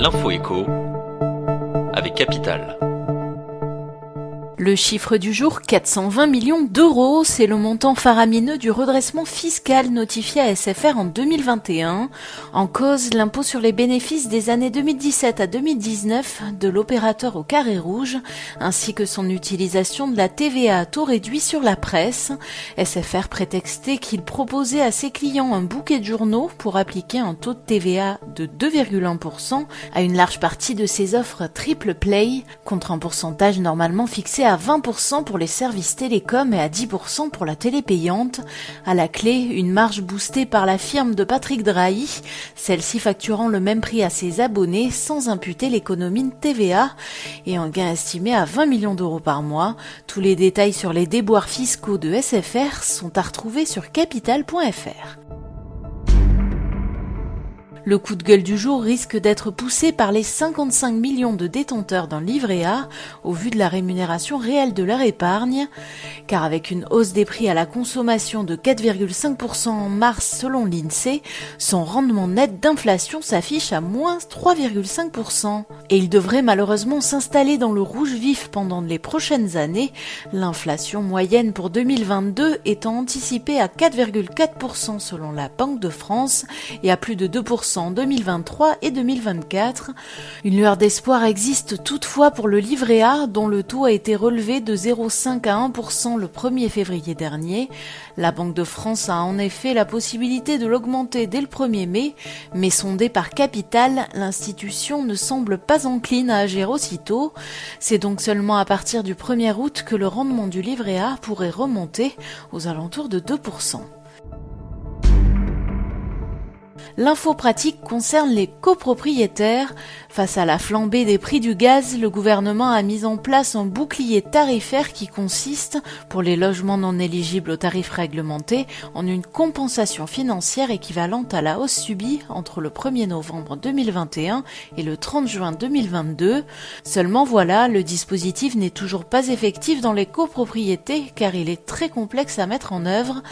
L'info éco avec Capital. Le chiffre du jour, 420 millions d'euros, c'est le montant faramineux du redressement fiscal notifié à SFR en 2021. En cause, l'impôt sur les bénéfices des années 2017 à 2019 de l'opérateur au carré rouge, ainsi que son utilisation de la TVA à taux réduit sur la presse. SFR prétextait qu'il proposait à ses clients un bouquet de journaux pour appliquer un taux de TVA de 2,1% à une large partie de ses offres triple play, contre un pourcentage normalement fixé à 20% pour les services télécoms et à 10% pour la télé payante. À la clé, une marge boostée par la firme de Patrick Drahi, celle-ci facturant le même prix à ses abonnés sans imputer l'économie de TVA et un gain estimé à 20 millions d'euros par mois. Tous les détails sur les déboires fiscaux de SFR sont à retrouver sur capital.fr. Le coup de gueule du jour risque d'être poussé par les 55 millions de détenteurs d'un livret A au vu de la rémunération réelle de leur épargne, car avec une hausse des prix à la consommation de 4,5% en mars selon l'INSEE, son rendement net d'inflation s'affiche à moins 3,5%. Et il devrait malheureusement s'installer dans le rouge vif pendant les prochaines années, l'inflation moyenne pour 2022 étant anticipée à 4,4% selon la Banque de France et à plus de 2% en 2023 et 2024. Une lueur d'espoir existe toutefois pour le livret A dont le taux a été relevé de 0,5 à 1% le 1er février dernier. La Banque de France a en effet la possibilité de l'augmenter dès le 1er mai, mais sondée par Capital, l'institution ne semble pas encline à agir aussitôt. C'est donc seulement à partir du 1er août que le rendement du livret A pourrait remonter aux alentours de 2%. L'info pratique concerne les copropriétaires. Face à la flambée des prix du gaz, le gouvernement a mis en place un bouclier tarifaire qui consiste, pour les logements non éligibles aux tarifs réglementés, en une compensation financière équivalente à la hausse subie entre le 1er novembre 2021 et le 30 juin 2022. Seulement voilà, le dispositif n'est toujours pas effectif dans les copropriétés car il est très complexe à mettre en œuvre.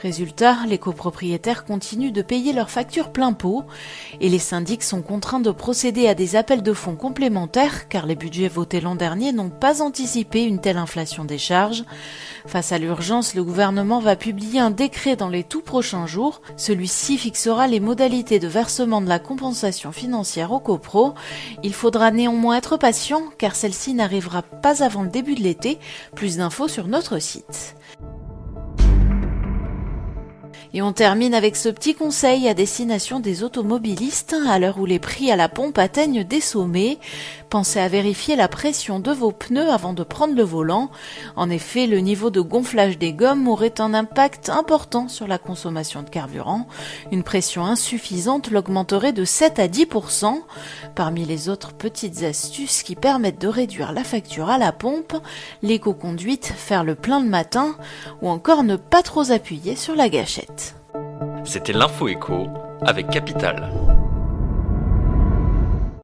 Résultat, les copropriétaires continuent de payer leurs factures plein pot et les syndics sont contraints de procéder à des appels de fonds complémentaires car les budgets votés l'an dernier n'ont pas anticipé une telle inflation des charges. Face à l'urgence, le gouvernement va publier un décret dans les tout prochains jours. Celui-ci fixera les modalités de versement de la compensation financière aux copros. Il faudra néanmoins être patient car celle-ci n'arrivera pas avant le début de l'été. Plus d'infos sur notre site. Et on termine avec ce petit conseil à destination des automobilistes. À l'heure où les prix à la pompe atteignent des sommets, pensez à vérifier la pression de vos pneus avant de prendre le volant. En effet, le niveau de gonflage des gommes aurait un impact important sur la consommation de carburant. Une pression insuffisante l'augmenterait de 7 à 10%. Parmi les autres petites astuces qui permettent de réduire la facture à la pompe, l'éco-conduite, faire le plein le matin ou encore ne pas trop appuyer sur la gâchette. C'était l'info éco avec Capital.